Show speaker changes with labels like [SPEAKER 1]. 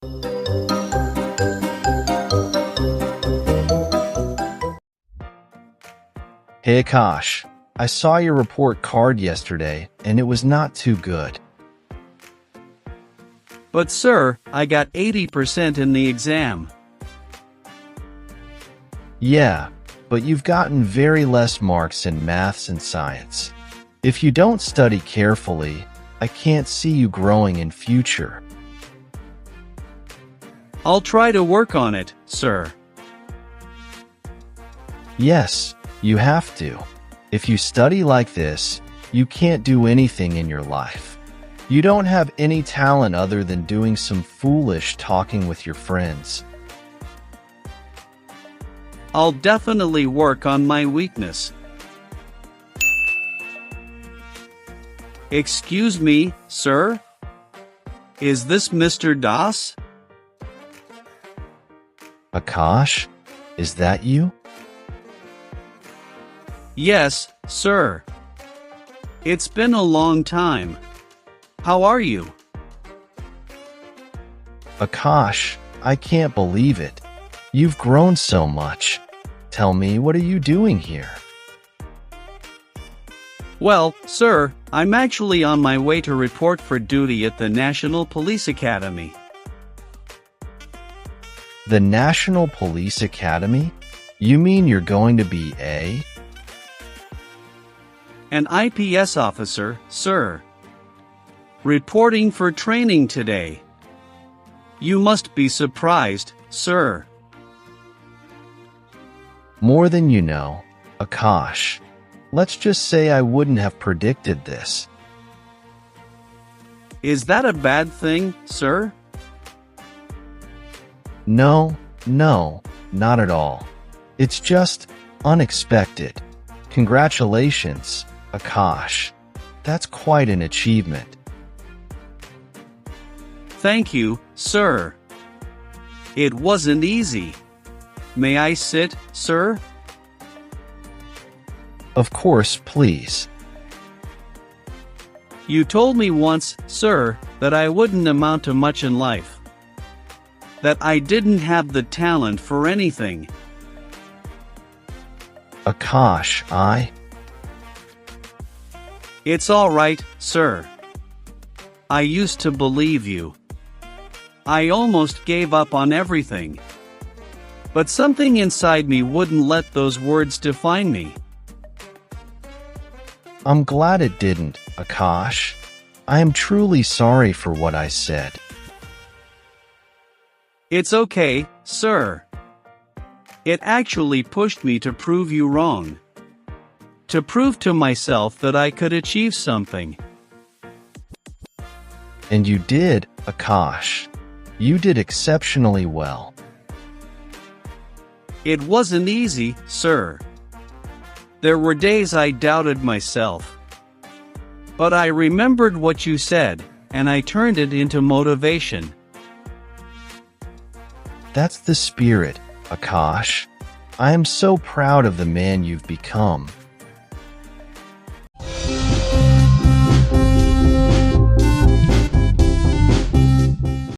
[SPEAKER 1] Hey Akash, I saw your report card yesterday and it was not too good.
[SPEAKER 2] But sir, I got 80% in the exam.
[SPEAKER 1] Yeah, but you've gotten very less marks in maths and science. If you don't study carefully, I can't see you growing in future.
[SPEAKER 2] I'll try to work on it, sir.
[SPEAKER 1] Yes, you have to. If you study like this, you can't do anything in your life. You don't have any talent other than doing some foolish talking with your friends.
[SPEAKER 2] I'll definitely work on my weakness. Excuse me, sir? Is this Mr. Das?
[SPEAKER 1] Akash, is that you?
[SPEAKER 2] Yes, sir. It's been a long time. How are you?
[SPEAKER 1] Akash, I can't believe it. You've grown so much. Tell me, what are you doing here?
[SPEAKER 2] Well, sir, I'm actually on my way to report for duty at the National Police Academy.
[SPEAKER 1] The National Police Academy? You mean you're going to be
[SPEAKER 2] An IPS officer, sir. Reporting for training today. You must be surprised, sir.
[SPEAKER 1] More than you know, Akash. Let's just say I wouldn't have predicted this.
[SPEAKER 2] Is that a bad thing, sir?
[SPEAKER 1] No, not at all. It's just unexpected. Congratulations, Akash. That's quite an achievement.
[SPEAKER 2] Thank you, sir. It wasn't easy. May I sit, sir?
[SPEAKER 1] Of course, please.
[SPEAKER 2] You told me once, sir, that I wouldn't amount to much in life. That I didn't have the talent for anything.
[SPEAKER 1] Akash,
[SPEAKER 2] It's all right, sir. I used to believe you. I almost gave up on everything. But something inside me wouldn't let those words define me.
[SPEAKER 1] I'm glad it didn't, Akash. I am truly sorry for what I said.
[SPEAKER 2] It's okay, sir. It actually pushed me to prove you wrong. To prove to myself that I could achieve something.
[SPEAKER 1] And you did, Akash. You did exceptionally well.
[SPEAKER 2] It wasn't easy, sir. There were days I doubted myself. But I remembered what you said, and I turned it into motivation.
[SPEAKER 1] That's the spirit, Akash. I am so proud of the man you've become.